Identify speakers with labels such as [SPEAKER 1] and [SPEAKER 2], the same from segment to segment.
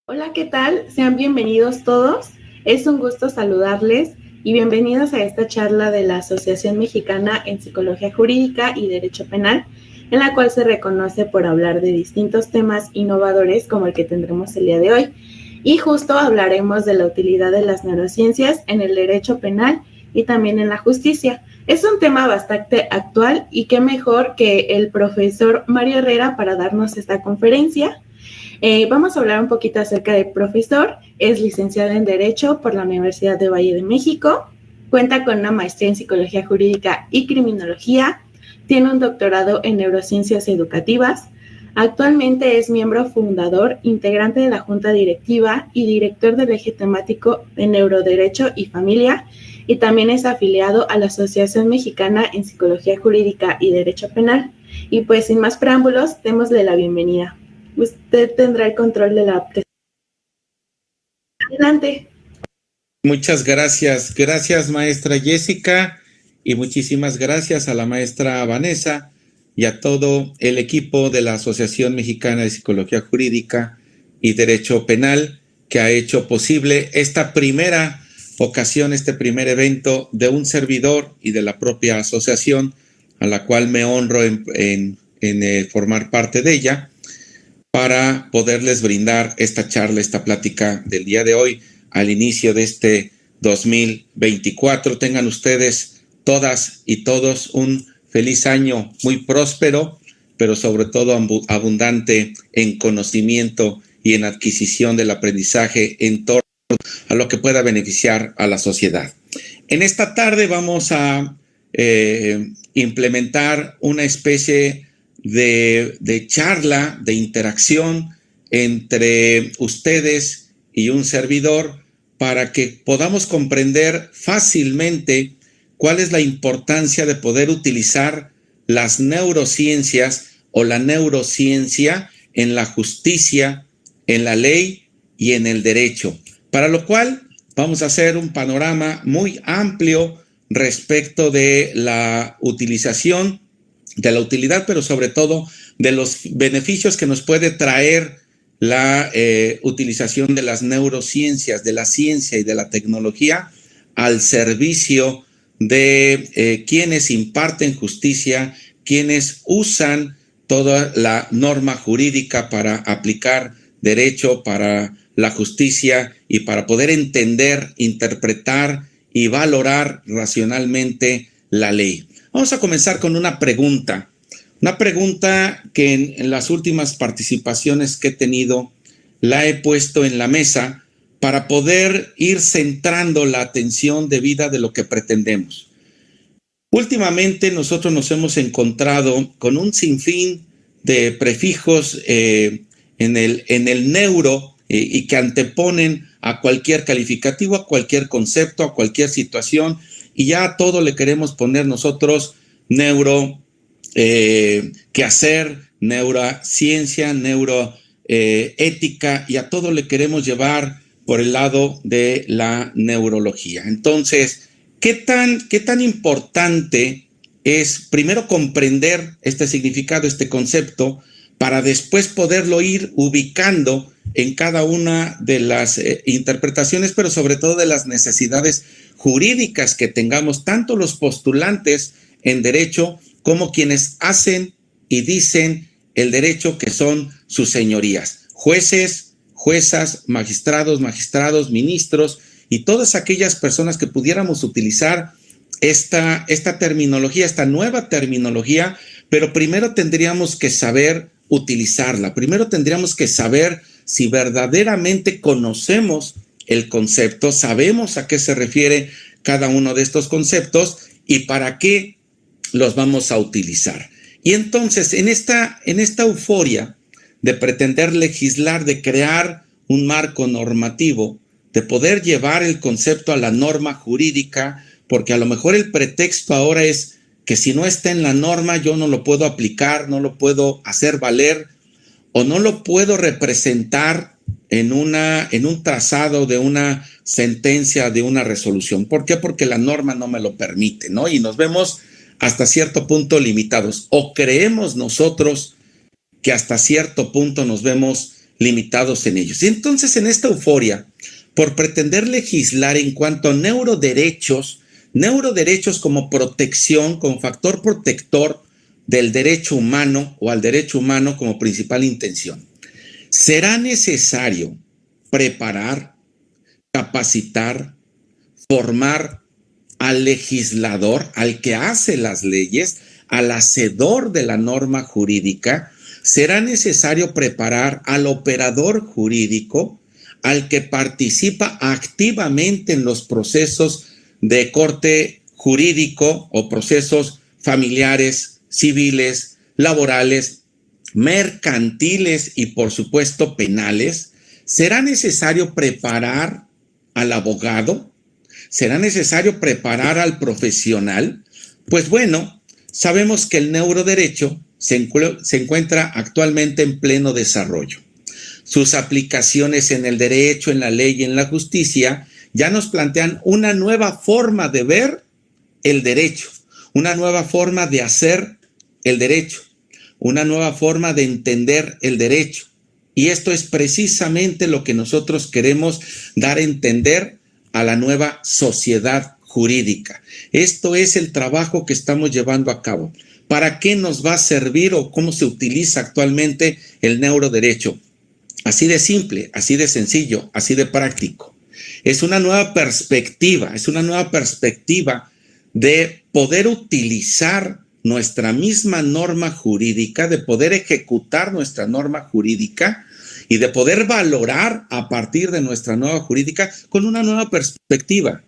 [SPEAKER 1] Hola, ¿qué tal? Sean bienvenidos todos. Es un gusto saludarles y bienvenidos a esta charla de la Asociación Mexicana en Psicología Jurídica y Derecho Penal, en la cual se reconoce por hablar de distintos temas innovadores como el que tendremos el día de hoy. Y justo hablaremos de la utilidad de las neurociencias en el derecho penal y también en la justicia. Es un tema bastante actual y qué mejor que el profesor Mario Herrera para darnos esta conferencia. Vamos a hablar un poquito acerca del profesor. Es licenciado en Derecho por la Universidad de Valle de México. Cuenta con una maestría en Psicología Jurídica y Criminología. Tiene un doctorado en Neurociencias Educativas. Actualmente es miembro fundador, integrante de la Junta Directiva y director del eje temático de Neuroderecho y Familia. Y también es afiliado a la Asociación Mexicana en Psicología Jurídica y Derecho Penal. Y pues sin más preámbulos, démosle la bienvenida. Usted tendrá el control de la presentación. Adelante.
[SPEAKER 2] Muchas gracias. Gracias, maestra Jessica, y muchísimas gracias a la maestra Vanessa y a todo el equipo de la Asociación Mexicana de Psicología Jurídica y Derecho Penal que ha hecho posible esta primera ocasión, este primer evento de un servidor y de la propia asociación, a la cual me honro en formar parte de ella, para poderles brindar esta charla, esta plática del día de hoy, al inicio de este 2024. Tengan ustedes todas y todos un feliz año muy próspero, pero sobre todo abundante en conocimiento y en adquisición del aprendizaje en torno a lo que pueda beneficiar a la sociedad. En esta tarde vamos a implementar una especie de charla, de interacción entre ustedes y un servidor para que podamos comprender fácilmente cuál es la importancia de poder utilizar las neurociencias o la neurociencia en la justicia, en la ley y en el derecho. Para lo cual vamos a hacer un panorama muy amplio respecto de la utilización, de la utilidad, pero sobre todo de los beneficios que nos puede traer la utilización de las neurociencias, de la ciencia y de la tecnología al servicio de quienes imparten justicia, quienes usan toda la norma jurídica para aplicar derecho, para la justicia y para poder entender, interpretar y valorar racionalmente la ley. Vamos a comenzar con una pregunta que en las últimas participaciones que he tenido la he puesto en la mesa para poder ir centrando la atención debida de lo que pretendemos. Últimamente nosotros nos hemos encontrado con un sinfín de prefijos en el neuro y que anteponen a cualquier calificativo, a cualquier concepto, a cualquier situación, y ya a todo le queremos poner nosotros neuro, quehacer, neurociencia, neuroética, y a todo le queremos llevar por el lado de la neurología. Entonces, ¿qué tan importante es primero comprender este significado, este concepto, para después poderlo ir ubicando en cada una de las interpretaciones, pero sobre todo de las necesidades jurídicas que tengamos, tanto los postulantes en derecho como quienes hacen y dicen el derecho, que son sus señorías, jueces, juezas, magistrados, ministros y todas aquellas personas que pudiéramos utilizar esta terminología, esta nueva terminología, pero primero tendríamos que saber utilizarla, primero tendríamos que saber si verdaderamente conocemos el concepto, sabemos a qué se refiere cada uno de estos conceptos y para qué los vamos a utilizar. Y entonces, en esta euforia de pretender legislar, de crear un marco normativo, de poder llevar el concepto a la norma jurídica, porque a lo mejor el pretexto ahora es que si no está en la norma yo no lo puedo aplicar, no lo puedo hacer valer o no lo puedo representar en un trazado de una sentencia, de una resolución. ¿Por qué? Porque la norma no me lo permite, ¿no? Y nos vemos hasta cierto punto limitados, o creemos nosotros que hasta cierto punto nos vemos limitados en ellos. Y entonces, en esta euforia, por pretender legislar en cuanto a neuroderechos como protección, como factor protector del derecho humano o al derecho humano como principal intención, será necesario preparar, capacitar, formar al legislador, al que hace las leyes, al hacedor de la norma jurídica. Será necesario preparar al operador jurídico, al que participa activamente en los procesos de corte jurídico o procesos familiares, civiles, laborales, mercantiles y por supuesto penales. Será necesario preparar al abogado, será necesario preparar al profesional. Pues bueno, sabemos que el neuroderecho se encuentra actualmente en pleno desarrollo. Sus aplicaciones en el derecho, en la ley y en la justicia ya nos plantean una nueva forma de ver el derecho, una nueva forma de hacer el derecho, una nueva forma de entender el derecho. Y esto es precisamente lo que nosotros queremos dar a entender a la nueva sociedad jurídica. Esto es el trabajo que estamos llevando a cabo. ¿Para qué nos va a servir o cómo se utiliza actualmente el neuroderecho? Así de simple, así de sencillo, así de práctico. Es una nueva perspectiva, de poder utilizar nuestra misma norma jurídica, de poder ejecutar nuestra norma jurídica y de poder valorar a partir de nuestra nueva jurídica con una nueva perspectiva,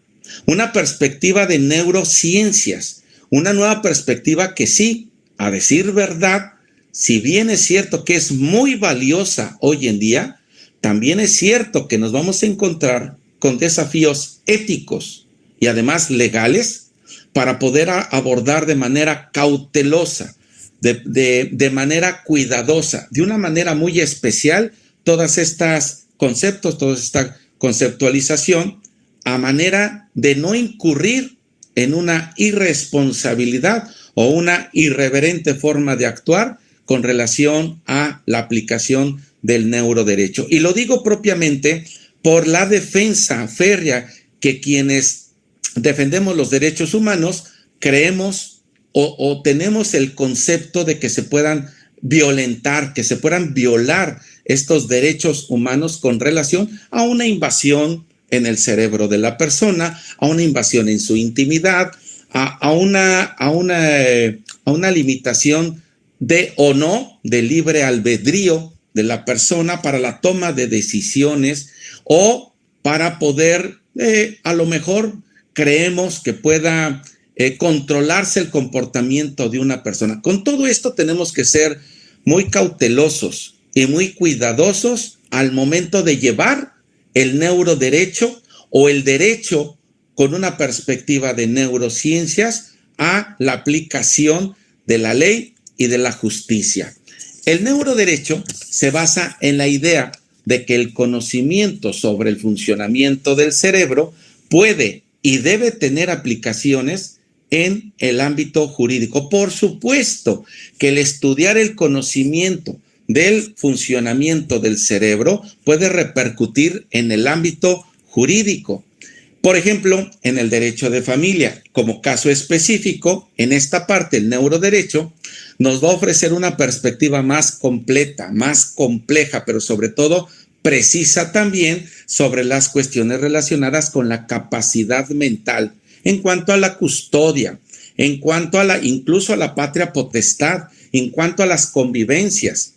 [SPEAKER 2] una perspectiva de neurociencias, una nueva perspectiva que sí, a decir verdad, si bien es cierto que es muy valiosa hoy en día, también es cierto que nos vamos a encontrar con desafíos éticos y además legales para poder abordar de manera cautelosa, de manera cuidadosa, de una manera muy especial todas estas conceptos, toda esta conceptualización, a manera de no incurrir en una irresponsabilidad o una irreverente forma de actuar con relación a la aplicación del neuroderecho. Y lo digo propiamente por la defensa férrea que quienes defendemos los derechos humanos creemos o tenemos el concepto de que se puedan violentar, que se puedan violar estos derechos humanos con relación a una invasión en el cerebro de la persona, a una invasión en su intimidad, a una limitación de o no de libre albedrío de la persona para la toma de decisiones o para poder, a lo mejor creemos que pueda controlarse el comportamiento de una persona. Con todo esto tenemos que ser muy cautelosos y muy cuidadosos al momento de llevar el neuroderecho o el derecho con una perspectiva de neurociencias a la aplicación de la ley y de la justicia. El neuroderecho se basa en la idea de que el conocimiento sobre el funcionamiento del cerebro puede y debe tener aplicaciones en el ámbito jurídico. Por supuesto que el estudiar el conocimiento del funcionamiento del cerebro puede repercutir en el ámbito jurídico. Por ejemplo, en el derecho de familia, como caso específico, en esta parte el neuroderecho nos va a ofrecer una perspectiva más completa, más compleja, pero sobre todo precisa también sobre las cuestiones relacionadas con la capacidad mental en cuanto a la custodia, en cuanto a incluso a la patria potestad, en cuanto a las convivencias,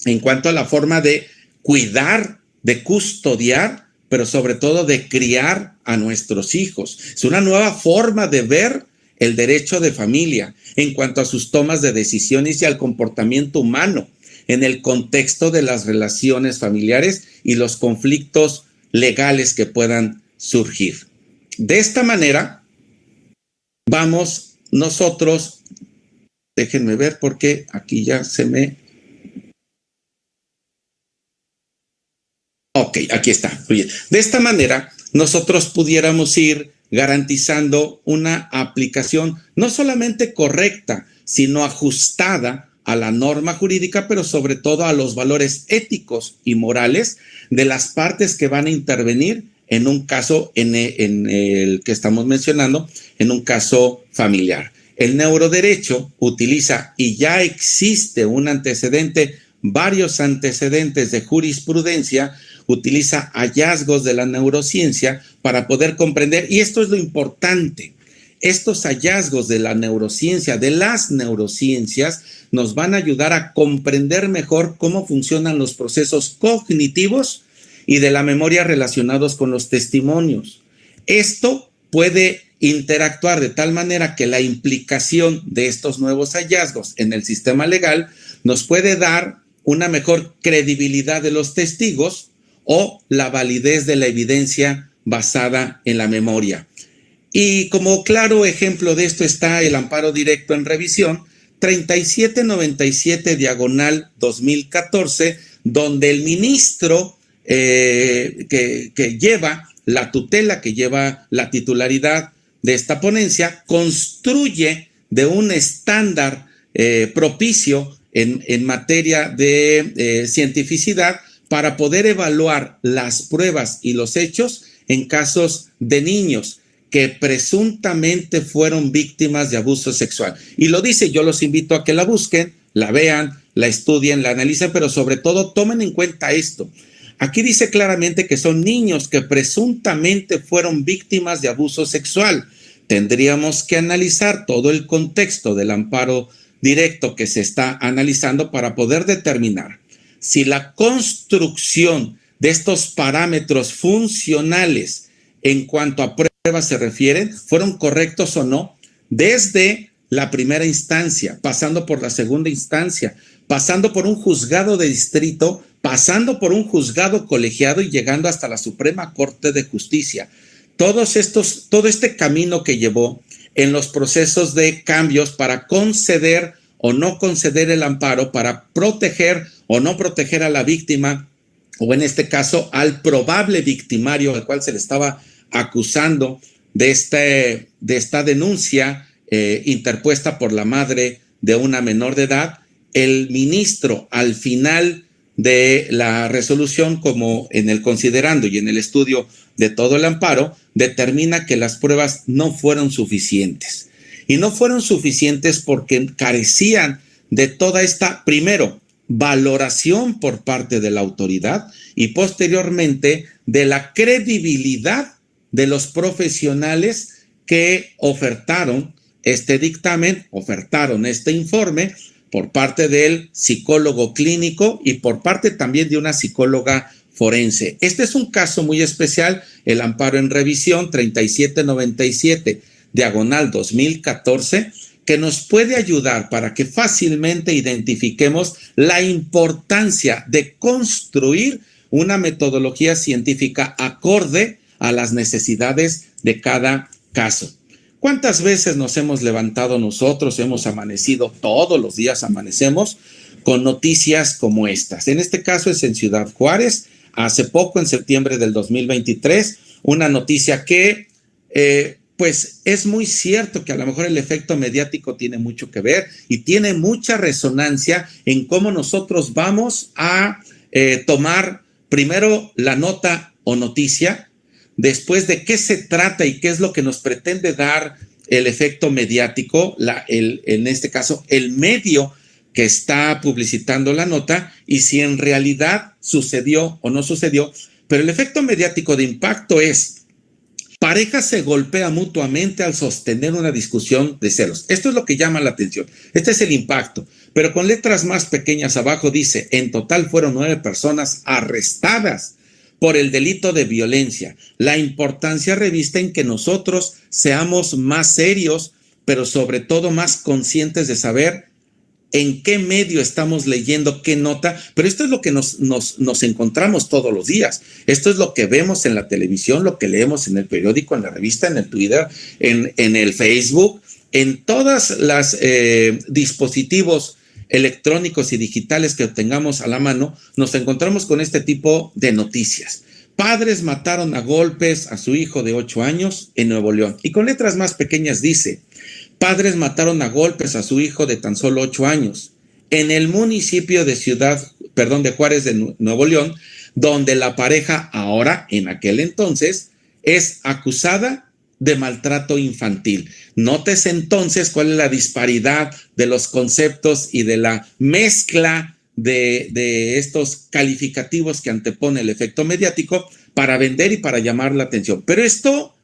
[SPEAKER 2] en cuanto a la forma de cuidar, de custodiar, pero sobre todo de criar a nuestros hijos. Es una nueva forma de ver el derecho de familia en cuanto a sus tomas de decisiones y al comportamiento humano en el contexto de las relaciones familiares y los conflictos legales que puedan surgir. De esta manera, vamos nosotros, déjenme ver porque aquí ya se me... Ok, aquí está. Muy bien. De esta manera, nosotros pudiéramos ir garantizando una aplicación no solamente correcta, sino ajustada a la norma jurídica, pero sobre todo a los valores éticos y morales de las partes que van a intervenir en un caso, en el que estamos mencionando, en un caso familiar. El neuroderecho utiliza, y ya existe un antecedente, varios antecedentes de jurisprudencia, utiliza hallazgos de la neurociencia para poder comprender, y esto es lo importante, estos hallazgos de la neurociencia, de las neurociencias, nos van a ayudar a comprender mejor cómo funcionan los procesos cognitivos y de la memoria relacionados con los testimonios. Esto puede interactuar de tal manera que la implicación de estos nuevos hallazgos en el sistema legal nos puede dar una mejor credibilidad de los testigos o la validez de la evidencia basada en la memoria. Y como claro ejemplo de esto está el amparo directo en revisión 3797/2014, donde el ministro que lleva la tutela, que lleva la titularidad de esta ponencia, construye de un estándar propicio en materia de cientificidad para poder evaluar las pruebas y los hechos en casos de niños que presuntamente fueron víctimas de abuso sexual. Y lo dice, yo los invito a que la busquen, la vean, la estudien, la analicen, pero sobre todo tomen en cuenta esto. Aquí dice claramente que son niños que presuntamente fueron víctimas de abuso sexual. Tendríamos que analizar todo el contexto del amparo directo que se está analizando para poder determinar si la construcción de estos parámetros funcionales en cuanto a pruebas se refieren, fueron correctos o no, desde la primera instancia, pasando por la segunda instancia, pasando por un juzgado de distrito, pasando por un juzgado colegiado y llegando hasta la Suprema Corte de Justicia. Todo este camino que llevó en los procesos de cambios para conceder o no conceder el amparo, para proteger o no proteger a la víctima, o en este caso al probable victimario al cual se le estaba acusando de esta denuncia interpuesta por la madre de una menor de edad. El ministro, al final de la resolución, como en el considerando y en el estudio de todo el amparo, determina que las pruebas no fueron suficientes. Y no fueron suficientes porque carecían de toda esta, primero, valoración por parte de la autoridad y posteriormente de la credibilidad de los profesionales que ofertaron este dictamen, ofertaron este informe por parte del psicólogo clínico y por parte también de una psicóloga forense. Este es un caso muy especial, el amparo en revisión 3797/2014, que nos puede ayudar para que fácilmente identifiquemos la importancia de construir una metodología científica acorde a las necesidades de cada caso. ¿Cuántas veces nos hemos levantado nosotros, hemos amanecido, todos los días amanecemos con noticias como estas? En este caso es en Ciudad Juárez, hace poco, en septiembre del 2023, una noticia que pues es muy cierto que a lo mejor el efecto mediático tiene mucho que ver y tiene mucha resonancia en cómo nosotros vamos a tomar primero la nota o noticia, después de qué se trata y qué es lo que nos pretende dar el efecto mediático, en este caso el medio que está publicitando la nota, y si en realidad sucedió o no sucedió. Pero el efecto mediático de impacto es: pareja se golpea mutuamente al sostener una discusión de celos. Esto es lo que llama la atención. Este es el impacto. Pero con letras más pequeñas abajo dice: en total fueron 9 personas arrestadas por el delito de violencia. La importancia revista en que nosotros seamos más serios, pero sobre todo más conscientes de saber en qué medio estamos leyendo, qué nota. Pero esto es lo que nos encontramos todos los días. Esto es lo que vemos en la televisión, lo que leemos en el periódico, en la revista, en el Twitter, en el Facebook, en todas las dispositivos electrónicos y digitales que tengamos a la mano. Nos encontramos con este tipo de noticias. Padres mataron a golpes a su hijo de 8 años en Nuevo León. Y con letras más pequeñas dice: padres mataron a golpes a su hijo de tan solo 8 años. en el municipio de de Juárez de Nuevo León, donde la pareja ahora, en aquel entonces, es acusada de maltrato infantil. Nótese entonces cuál es la disparidad de los conceptos y de la mezcla de estos calificativos que antepone el efecto mediático para vender y para llamar la atención. Pero esto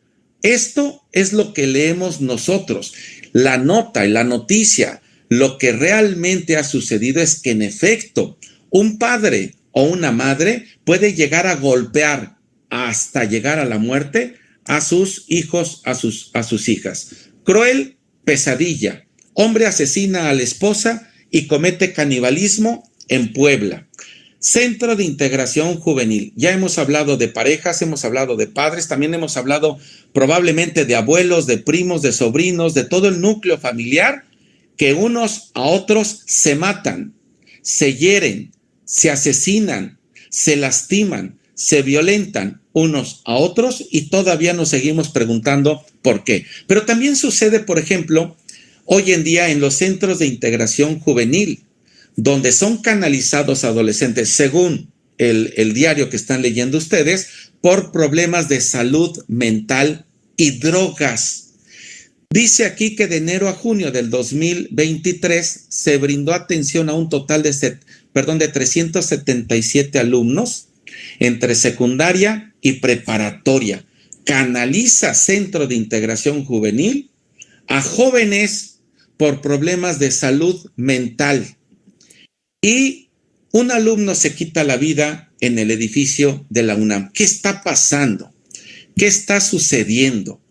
[SPEAKER 2] es lo que leemos nosotros. La nota y la noticia, lo que realmente ha sucedido es que en efecto, un padre o una madre puede llegar a golpear hasta llegar a la muerte a sus hijos, a sus hijas. Cruel pesadilla. Hombre asesina a la esposa y comete canibalismo en Puebla. Centro de Integración Juvenil. Ya hemos hablado de parejas, hemos hablado de padres, también hemos hablado probablemente de abuelos, de primos, de sobrinos, de todo el núcleo familiar, que unos a otros se matan, se hieren, se asesinan, se lastiman, se violentan unos a otros y todavía nos seguimos preguntando por qué. Pero también sucede, por ejemplo, hoy en día en los centros de integración juvenil, donde son canalizados adolescentes, según el diario que están leyendo ustedes, por problemas de salud mental y drogas. Dice aquí que de enero a junio del 2023 se brindó atención a un total de 377 alumnos entre secundaria y preparatoria. Canaliza Centro de Integración Juvenil a jóvenes por problemas de salud mental. Y un alumno se quita la vida en el edificio de la UNAM. ¿Qué está pasando? ¿Qué está sucediendo?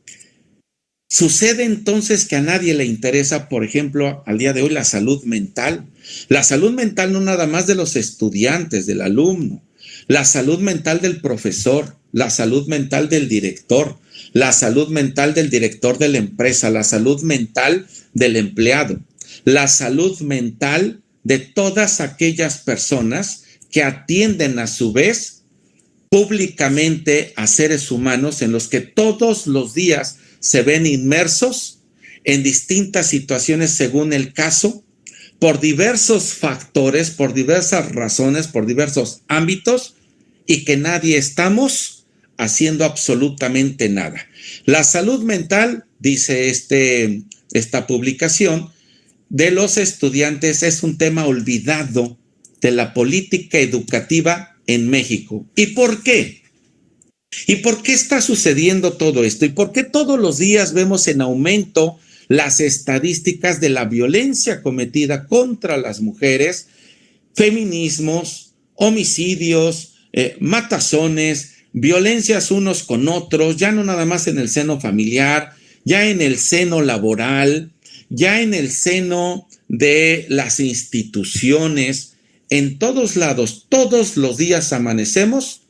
[SPEAKER 2] Sucede entonces que a nadie le interesa, por ejemplo, al día de hoy la salud mental. La salud mental no nada más de los estudiantes, del alumno. La salud mental del profesor, la salud mental del director, la salud mental del director de la empresa, la salud mental del empleado, la salud mental de todas aquellas personas que atienden a su vez públicamente a seres humanos en los que todos los días se ven inmersos en distintas situaciones según el caso, por diversos factores, por diversas razones, por diversos ámbitos, y que nadie estamos haciendo absolutamente nada. La salud mental, dice esta publicación, de los estudiantes es un tema olvidado de la política educativa en México. ¿Y por qué? ¿Y por qué está sucediendo todo esto? ¿Y por qué todos los días vemos en aumento las estadísticas de la violencia cometida contra las mujeres, feminismos, homicidios, matazones, violencias unos con otros, ya no nada más en el seno familiar, ya en el seno laboral, ya en el seno de las instituciones, en todos lados, todos los días amanecemos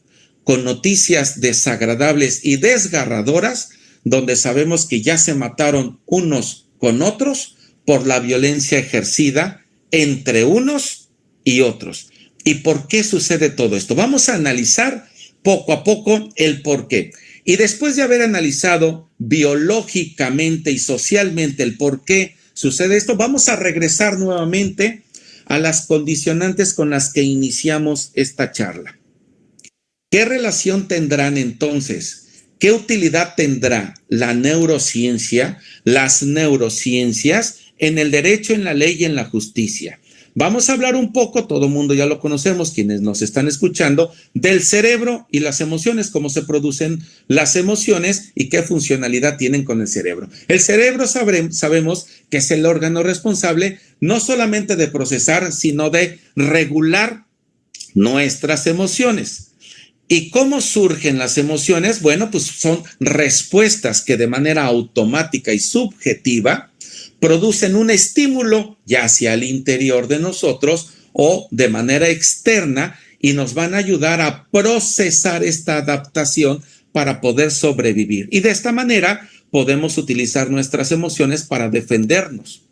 [SPEAKER 2] con noticias desagradables y desgarradoras, donde sabemos que ya se mataron unos con otros por la violencia ejercida entre unos y otros. ¿Y por qué sucede todo esto? Vamos a analizar poco a poco el por qué. Y después de haber analizado biológicamente y socialmente el por qué sucede esto, vamos a regresar nuevamente a las condicionantes con las que iniciamos esta charla. ¿Qué relación tendrán entonces? ¿Qué utilidad tendrá la neurociencia, las neurociencias en el derecho, en la ley y en la justicia? Vamos a hablar un poco, todo el mundo ya lo conocemos, quienes nos están escuchando, del cerebro y las emociones, cómo se producen las emociones y qué funcionalidad tienen con el cerebro. El cerebro sabemos que es el órgano responsable no solamente de procesar, sino de regular nuestras emociones. ¿Y cómo surgen las emociones? Bueno, pues son respuestas que de manera automática y subjetiva producen un estímulo ya hacia el interior de nosotros o de manera externa y nos van a ayudar a procesar esta adaptación para poder sobrevivir. Y de esta manera podemos utilizar nuestras emociones para defendernos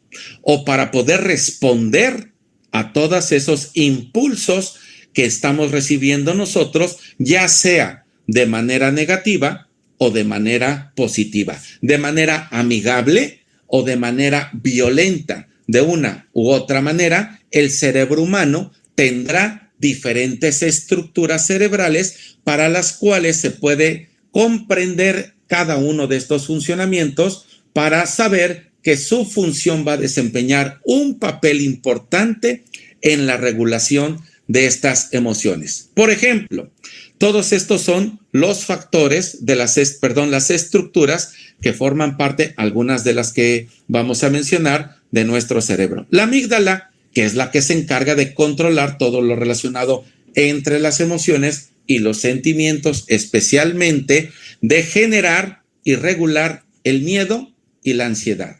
[SPEAKER 2] o para poder responder a todos esos impulsos que estamos recibiendo nosotros, ya sea de manera negativa o de manera positiva, de manera amigable o de manera violenta, de una u otra manera, el cerebro humano tendrá diferentes estructuras cerebrales para las cuales se puede comprender cada uno de estos funcionamientos para saber que su función va a desempeñar un papel importante en la regulación de estas emociones. Por ejemplo, todos estos son los factores de las estructuras que forman parte, algunas de las que vamos a mencionar, de nuestro cerebro. La amígdala, que es la que se encarga de controlar todo lo relacionado entre las emociones y los sentimientos, especialmente de generar y regular el miedo y la ansiedad.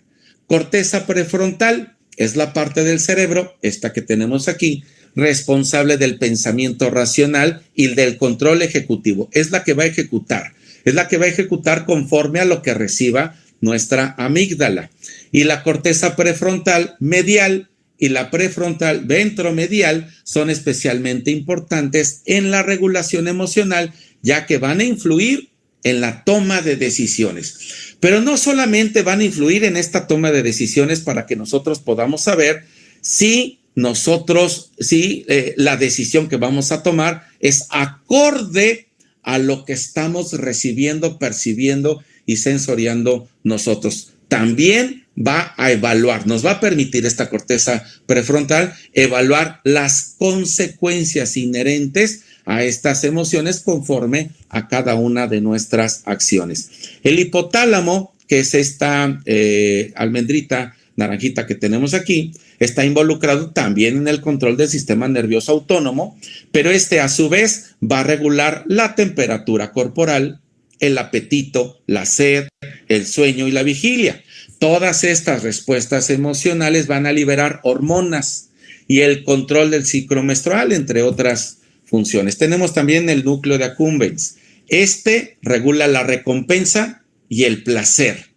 [SPEAKER 2] Corteza prefrontal es la parte del cerebro, esta que tenemos aquí, responsable del pensamiento racional y del control ejecutivo. Es la que va a ejecutar conforme a lo que reciba nuestra amígdala. Y la corteza prefrontal medial y la prefrontal ventromedial son especialmente importantes en la regulación emocional, ya que van a influir en la toma de decisiones. Pero no solamente van a influir en esta toma de decisiones para que nosotros podamos saber si la decisión que vamos a tomar es acorde a lo que estamos recibiendo, percibiendo y sensoriando nosotros. También va a evaluar, nos va a permitir esta corteza prefrontal evaluar las consecuencias inherentes a estas emociones conforme a cada una de nuestras acciones. El hipotálamo, que es esta almendrita naranjita que tenemos aquí, está involucrado también en el control del sistema nervioso autónomo, pero a su vez va a regular la temperatura corporal, el apetito, la sed, el sueño y la vigilia. Todas estas respuestas emocionales van a liberar hormonas y el control del ciclo menstrual, entre otras funciones. Tenemos también el núcleo de accumbens. Regula la recompensa y el placer.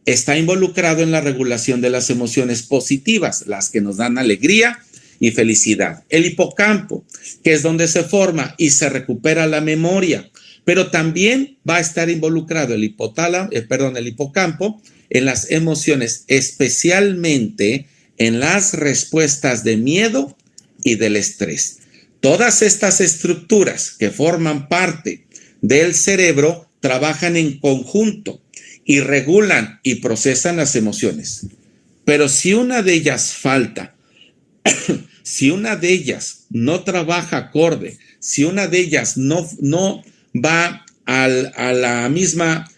[SPEAKER 2] Está involucrado en la regulación de las emociones positivas, las que nos dan alegría y felicidad. El hipocampo, que es donde se forma y se recupera la memoria, pero también va a estar involucrado el hipocampo en las emociones, especialmente en las respuestas de miedo y del estrés. Todas estas estructuras que forman parte del cerebro trabajan en conjunto y regulan y procesan las emociones. Pero si una de ellas falta, si una de ellas no trabaja acorde, si una de ellas no va a la misma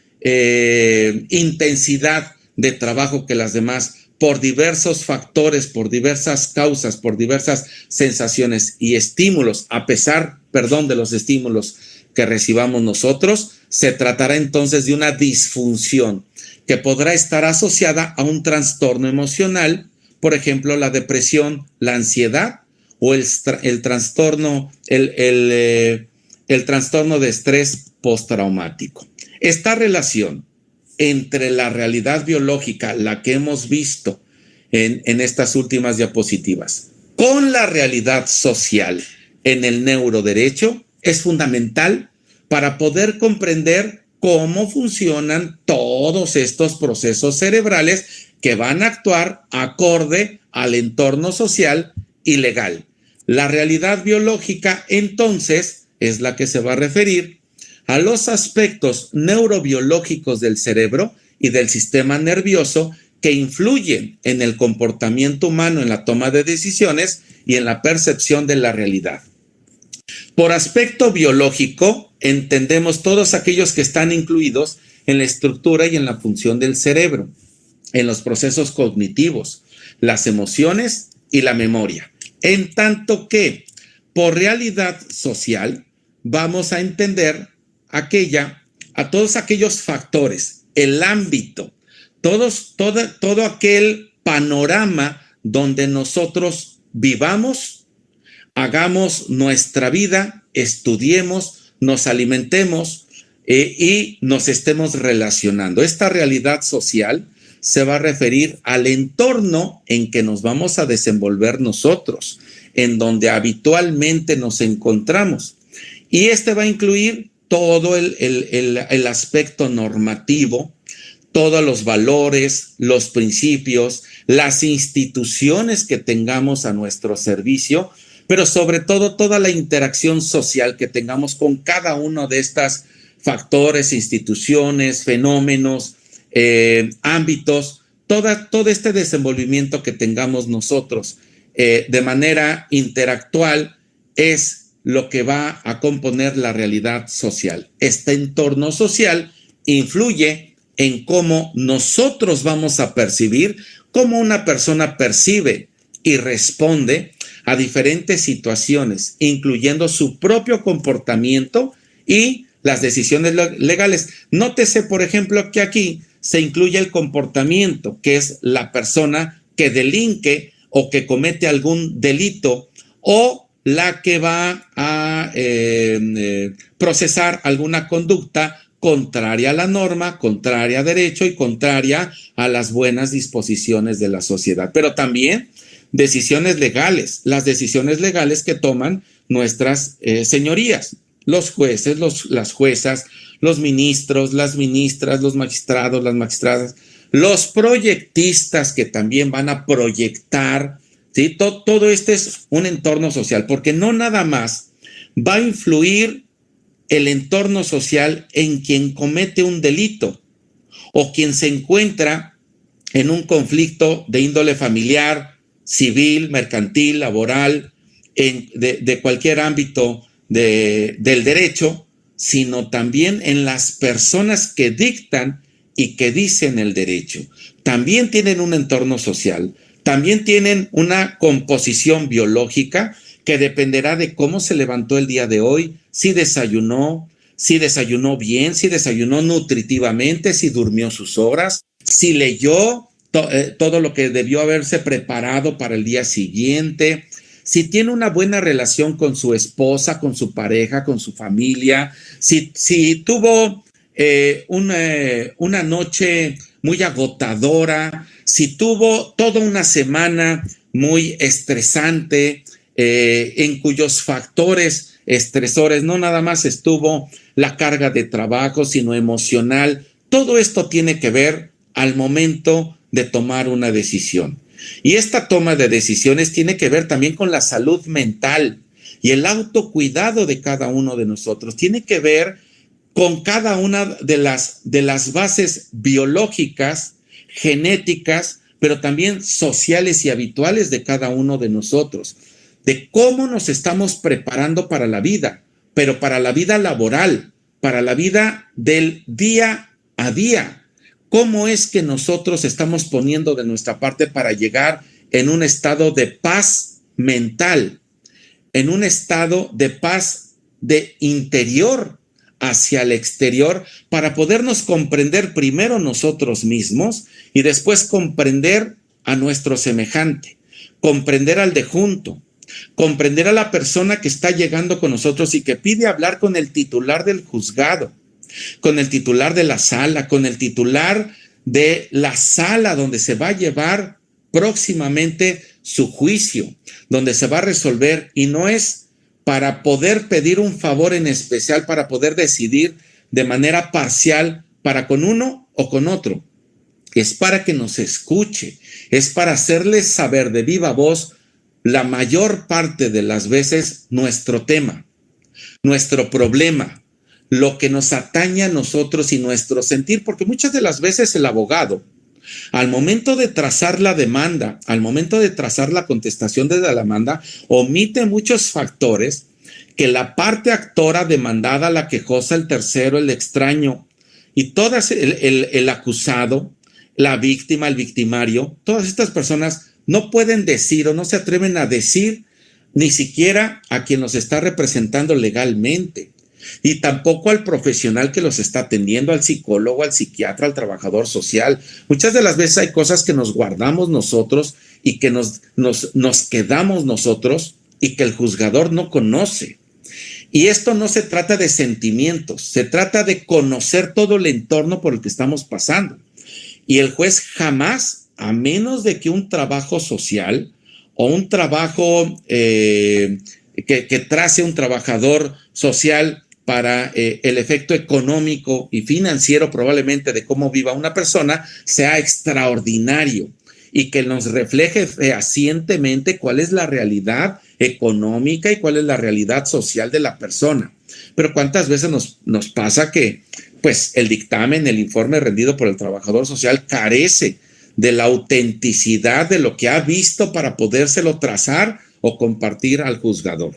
[SPEAKER 2] intensidad de trabajo que las demás, por diversos factores, por diversas causas, por diversas sensaciones y estímulos, a pesar, de los estímulos que recibamos nosotros, se tratará entonces de una disfunción que podrá estar asociada a un trastorno emocional, por ejemplo, la depresión, la ansiedad o el trastorno de estrés postraumático. Esta relación entre la realidad biológica, la que hemos visto en estas últimas diapositivas, con la realidad social en el neuroderecho, es fundamental para poder comprender cómo funcionan todos estos procesos cerebrales que van a actuar acorde al entorno social y legal. La realidad biológica, entonces, es la que se va a referir a los aspectos neurobiológicos del cerebro y del sistema nervioso que influyen en el comportamiento humano, en la toma de decisiones y en la percepción de la realidad. Por aspecto biológico, entendemos todos aquellos que están incluidos en la estructura y en la función del cerebro, en los procesos cognitivos, las emociones y la memoria. En tanto que, por realidad social, vamos a entender a todos aquellos factores, el ámbito, todo aquel panorama donde nosotros vivamos, hagamos nuestra vida, estudiemos, nos alimentemos y nos estemos relacionando. Esta realidad social se va a referir al entorno en que nos vamos a desenvolver nosotros, en donde habitualmente nos encontramos. Y va a incluir todo el aspecto normativo, todos los valores, los principios, las instituciones que tengamos a nuestro servicio, pero sobre todo toda la interacción social que tengamos con cada uno de estos factores, instituciones, fenómenos, ámbitos, todo este desenvolvimiento que tengamos nosotros de manera interactual es lo que va a componer la realidad social. Este entorno social influye en cómo nosotros vamos a percibir, cómo una persona percibe y responde a diferentes situaciones, incluyendo su propio comportamiento y las decisiones legales. Nótese, por ejemplo, que aquí se incluye el comportamiento, que es la persona que delinque o que comete algún delito, o la que va a procesar alguna conducta contraria a la norma, contraria a derecho y contraria a las buenas disposiciones de la sociedad. Pero también decisiones legales, las decisiones legales que toman nuestras señorías, los jueces, las juezas, los ministros, las ministras, los magistrados, las magistradas, los proyectistas que también van a proyectar, ¿sí? Todo este es un entorno social, porque no nada más va a influir el entorno social en quien comete un delito o quien se encuentra en un conflicto de índole familiar, civil, mercantil, laboral, de cualquier ámbito del derecho, sino también en las personas que dictan y que dicen el derecho. También tienen un entorno social, también tienen una composición biológica que dependerá de cómo se levantó el día de hoy, si desayunó bien, si desayunó nutritivamente, si durmió sus horas, si leyó todo lo que debió haberse preparado para el día siguiente, si tiene una buena relación con su esposa, con su pareja, con su familia, si tuvo una noche muy agotadora, si tuvo toda una semana muy estresante, en cuyos factores estresores no nada más estuvo la carga de trabajo, sino emocional. Todo esto tiene que ver al momento de tomar una decisión. Y esta toma de decisiones tiene que ver también con la salud mental y el autocuidado de cada uno de nosotros. Tiene que ver con cada una de las bases biológicas, genéticas, pero también sociales y habituales de cada uno de nosotros, de cómo nos estamos preparando para la vida, pero para la vida laboral, para la vida del día a día. ¿Cómo es que nosotros estamos poniendo de nuestra parte para llegar en un estado de paz mental, en un estado de paz de interior hacia el exterior, para podernos comprender primero nosotros mismos y después comprender a nuestro semejante, comprender al de junto, comprender a la persona que está llegando con nosotros y que pide hablar con el titular del juzgado, con el titular de la sala, con el titular de la sala donde se va a llevar próximamente su juicio, donde se va a resolver, y no es para poder pedir un favor en especial, para poder decidir de manera parcial para con uno o con otro. Es para que nos escuche, es para hacerles saber de viva voz la mayor parte de las veces nuestro tema, nuestro problema, lo que nos atañe a nosotros y nuestro sentir, porque muchas de las veces el abogado, al momento de trazar la demanda, al momento de trazar la contestación de la demanda, omite muchos factores que la parte actora demandada, la quejosa, el tercero, el extraño y todas el acusado, la víctima, el victimario, todas estas personas no pueden decir o no se atreven a decir ni siquiera a quien los está representando legalmente, y tampoco al profesional que los está atendiendo, al psicólogo, al psiquiatra, al trabajador social. Muchas de las veces hay cosas que nos guardamos nosotros y que nos quedamos nosotros y que el juzgador no conoce. Y esto no se trata de sentimientos, se trata de conocer todo el entorno por el que estamos pasando. Y el juez jamás, a menos de que un trabajo social o un trabajo que trace un trabajador social para el efecto económico y financiero probablemente de cómo viva una persona, sea extraordinario y que nos refleje fehacientemente cuál es la realidad económica y cuál es la realidad social de la persona. Pero ¿cuántas veces nos pasa que pues el dictamen, el informe rendido por el trabajador social carece de la autenticidad de lo que ha visto para podérselo trazar o compartir al juzgador?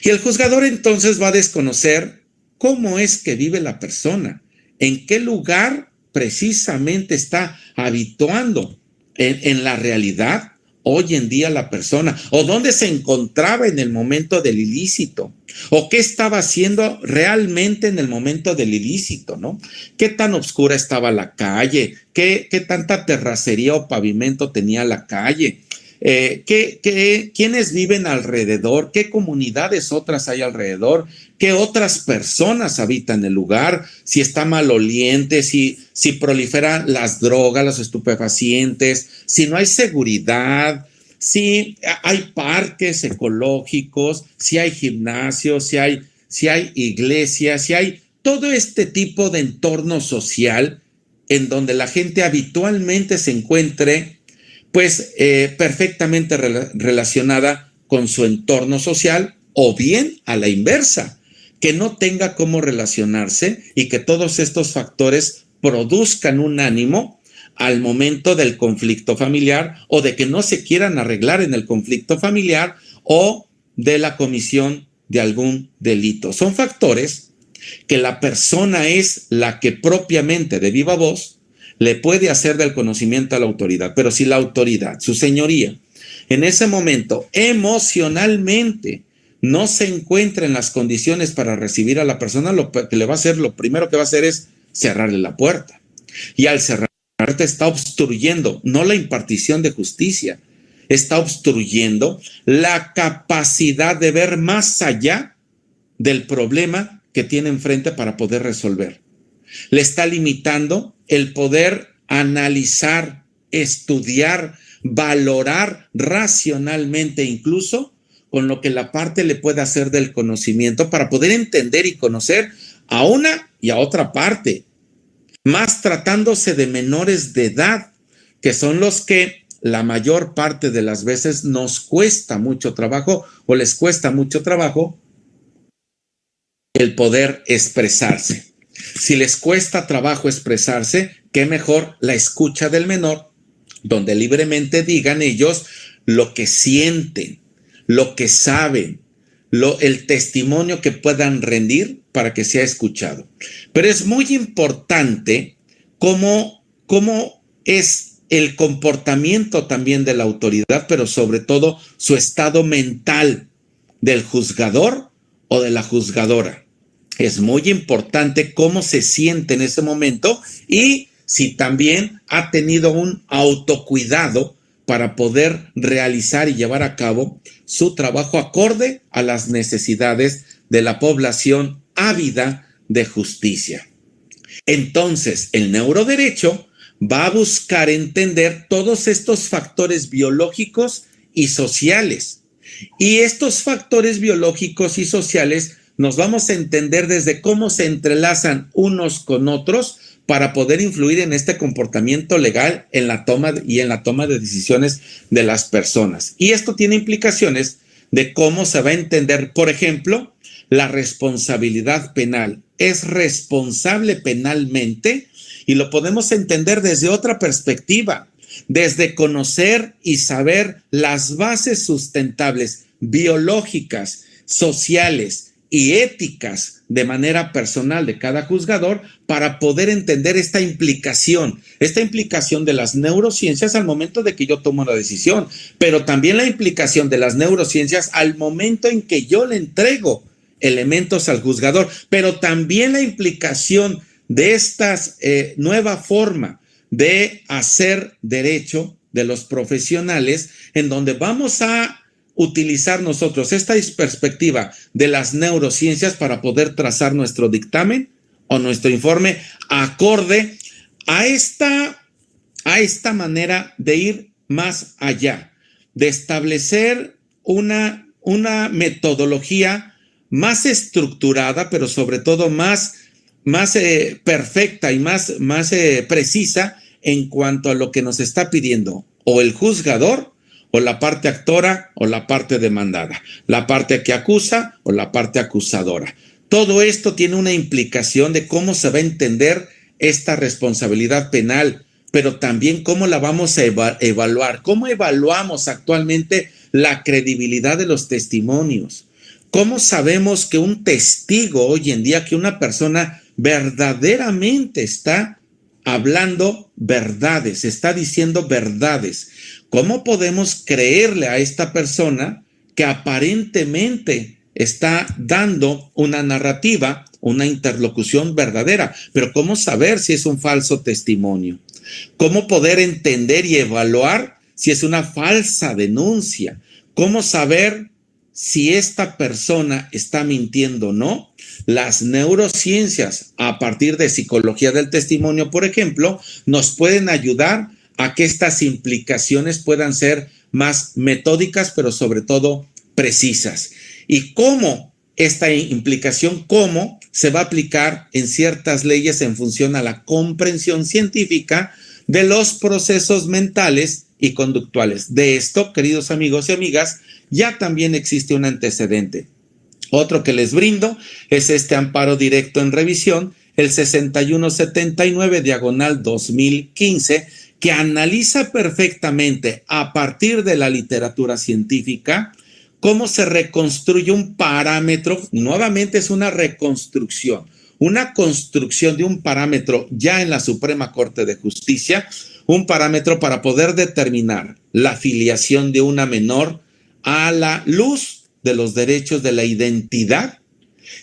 [SPEAKER 2] Y el juzgador entonces va a desconocer cómo es que vive la persona, en qué lugar precisamente está habituando en la realidad hoy en día la persona, o dónde se encontraba en el momento del ilícito, o qué estaba haciendo realmente en el momento del ilícito, ¿no? ¿Qué tan oscura estaba la calle? ¿Qué tanta terracería o pavimento tenía la calle? ¿Quiénes viven alrededor? ¿Qué comunidades otras hay alrededor? ¿Qué otras personas habitan el lugar? Si está maloliente, si proliferan las drogas, los estupefacientes, si no hay seguridad, si hay parques ecológicos, si hay gimnasios, si hay iglesias, si hay todo este tipo de entorno social en donde la gente habitualmente se encuentre pues perfectamente relacionada con su entorno social, o bien a la inversa, que no tenga cómo relacionarse y que todos estos factores produzcan un ánimo al momento del conflicto familiar, o de que no se quieran arreglar en el conflicto familiar, o de la comisión de algún delito. Son factores que la persona es la que propiamente de viva voz le puede hacer del conocimiento a la autoridad. Pero si la autoridad, su señoría, en ese momento emocionalmente no se encuentra en las condiciones para recibir a la persona, lo primero que va a hacer es cerrarle la puerta. Y al cerrar la puerta está obstruyendo no la impartición de justicia, está obstruyendo la capacidad de ver más allá del problema que tiene enfrente para poder resolver. Le está limitando el poder analizar, estudiar, valorar racionalmente, incluso con lo que la parte le puede hacer del conocimiento, para poder entender y conocer a una y a otra parte, más tratándose de menores de edad, que son los que la mayor parte de las veces nos cuesta mucho trabajo, o les cuesta mucho trabajo el poder expresarse. Si les cuesta trabajo expresarse, qué mejor la escucha del menor, donde libremente digan ellos lo que sienten, lo que saben, el testimonio que puedan rendir para que sea escuchado. Pero es muy importante cómo es el comportamiento también de la autoridad, pero sobre todo su estado mental del juzgador o de la juzgadora. Es muy importante cómo se siente en ese momento, y si también ha tenido un autocuidado para poder realizar y llevar a cabo su trabajo acorde a las necesidades de la población ávida de justicia. Entonces, el neuroderecho va a buscar entender todos estos factores biológicos y sociales. Y estos factores biológicos y sociales nos vamos a entender desde cómo se entrelazan unos con otros para poder influir en este comportamiento legal en la toma de decisiones de las personas. Y esto tiene implicaciones de cómo se va a entender, por ejemplo, la responsabilidad penal. Es responsable penalmente, y lo podemos entender desde otra perspectiva, desde conocer y saber las bases sustentables, biológicas, sociales y éticas de manera personal de cada juzgador, para poder entender esta implicación de las neurociencias al momento de que yo tomo la decisión, pero también la implicación de las neurociencias al momento en que yo le entrego elementos al juzgador, pero también la implicación de esta nueva forma de hacer derecho de los profesionales, en donde vamos a utilizar nosotros esta perspectiva de las neurociencias para poder trazar nuestro dictamen o nuestro informe acorde a esta manera de ir más allá, de establecer una metodología más estructurada, pero sobre todo más perfecta y más precisa en cuanto a lo que nos está pidiendo o el juzgador o la parte actora o la parte demandada, la parte que acusa o la parte acusadora. Todo esto tiene una implicación de cómo se va a entender esta responsabilidad penal, pero también cómo la vamos a evaluar, cómo evaluamos actualmente la credibilidad de los testimonios. ¿Cómo sabemos que un testigo hoy en día, que una persona verdaderamente está hablando verdades, está diciendo verdades? ¿Cómo podemos creerle a esta persona que aparentemente está dando una narrativa, una interlocución verdadera? Pero ¿cómo saber si es un falso testimonio? ¿Cómo poder entender y evaluar si es una falsa denuncia? ¿Cómo saber si esta persona está mintiendo o no? Las neurociencias, a partir de psicología del testimonio, por ejemplo, nos pueden ayudar a que estas implicaciones puedan ser más metódicas, pero sobre todo precisas. ¿Y cómo esta implicación, cómo se va a aplicar en ciertas leyes en función a la comprensión científica de los procesos mentales y conductuales? De esto, queridos amigos y amigas, ya también existe un antecedente. Otro que les brindo es este amparo directo en revisión, el 6179/2015, que analiza perfectamente a partir de la literatura científica cómo se reconstruye un parámetro. Nuevamente es una reconstrucción, una construcción de un parámetro ya en la Suprema Corte de Justicia, un parámetro para poder determinar la filiación de una menor a la luz de los derechos de la identidad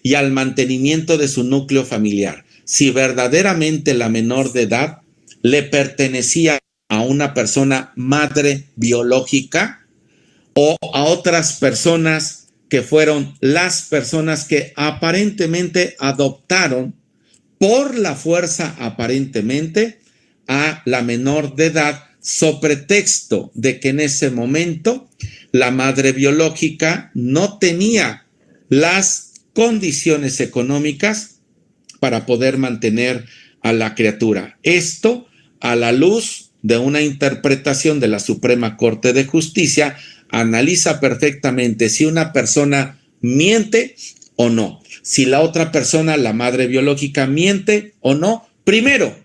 [SPEAKER 2] y al mantenimiento de su núcleo familiar. Si verdaderamente la menor de edad le pertenecía a una persona madre biológica o a otras personas que fueron las personas que aparentemente adoptaron por la fuerza aparentemente a la menor de edad, sobre pretexto de que en ese momento la madre biológica no tenía las condiciones económicas para poder mantener a la criatura. Esto a la luz de una interpretación de la Suprema Corte de Justicia, analiza perfectamente si una persona miente o no, si la otra persona, la madre biológica, miente o no, primero,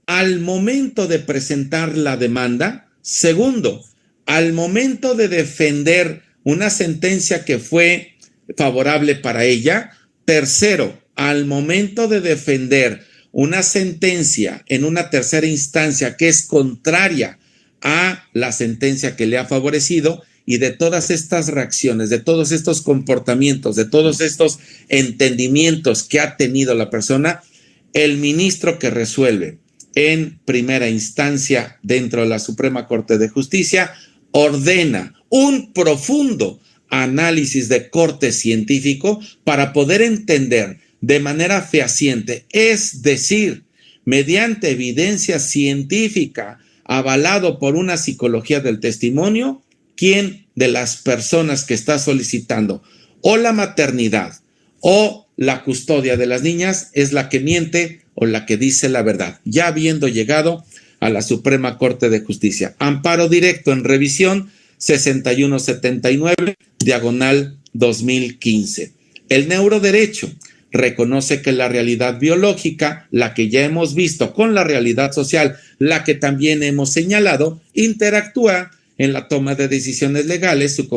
[SPEAKER 2] al momento de presentar la demanda. Segundo, al momento de defender una sentencia que fue favorable para ella. Tercero, al momento de defender una sentencia en una tercera instancia que es contraria a la sentencia que le ha favorecido. Y de todas estas reacciones, de todos estos comportamientos, de todos estos entendimientos que ha tenido la persona, el ministro que resuelve en primera instancia dentro de la Suprema Corte de Justicia ordena un profundo análisis de corte científico para poder entender de manera fehaciente, es decir, mediante evidencia científica avalado por una psicología del testimonio, quién de las personas que está solicitando o la maternidad o la custodia de las niñas es la que miente o la que dice la verdad, ya habiendo llegado a la Suprema Corte de Justicia. Amparo directo en revisión 6179/2015. El neuroderecho reconoce que la realidad biológica, la que ya hemos visto con la realidad social, la que también hemos señalado, interactúa en la toma de decisiones legales. Su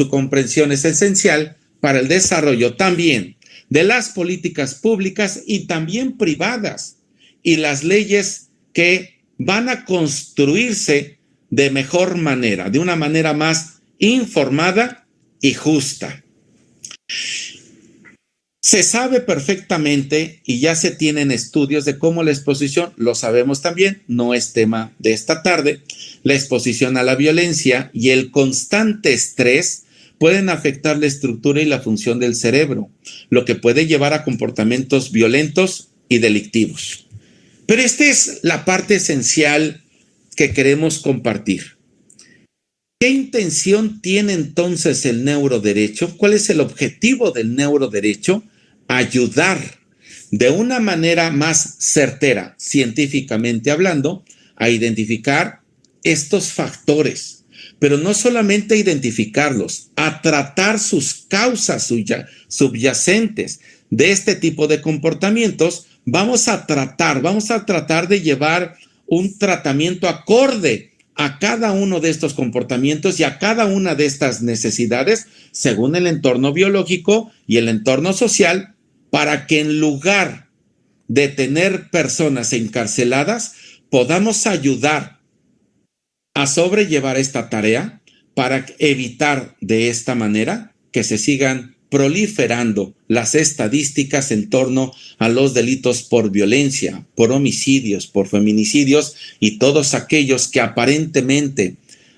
[SPEAKER 2] comprensión es esencial para el desarrollo también de las políticas públicas y también privadas, y las leyes que van a construirse de mejor manera, de una manera más informada y justa. Se sabe perfectamente y ya se tienen estudios de cómo la exposición, lo sabemos también, no es tema de esta tarde, la exposición a la violencia y el constante estrés pueden afectar la estructura y la función del cerebro, lo que puede llevar a comportamientos violentos y delictivos. Pero esta es la parte esencial que queremos compartir. ¿Qué intención tiene entonces el neuroderecho? ¿Cuál es el objetivo del neuroderecho? Ayudar de una manera más certera, científicamente hablando, a identificar estos factores, pero no solamente a identificarlos, a tratar sus causas subyacentes de este tipo de comportamientos. Vamos a tratar de llevar un tratamiento acorde a cada uno de estos comportamientos y a cada una de estas necesidades según el entorno biológico y el entorno social, para que en lugar de tener personas encarceladas, podamos ayudar a sobrellevar esta tarea para evitar de esta manera que se sigan proliferando las estadísticas en torno a los delitos por violencia, por homicidios, por feminicidios y todos aquellos que aparentemente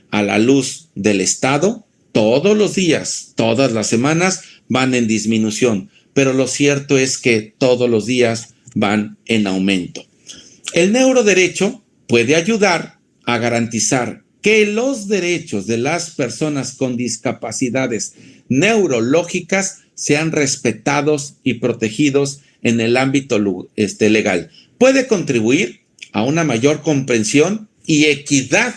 [SPEAKER 2] a la luz del Estado todos los días, todas las semanas van en disminución, pero lo cierto es que todos los días van en aumento. El neuroderecho puede ayudar a garantizar que los derechos de las personas con discapacidades neurológicas sean respetados y protegidos en el ámbito legal. Puede contribuir a una mayor comprensión y equidad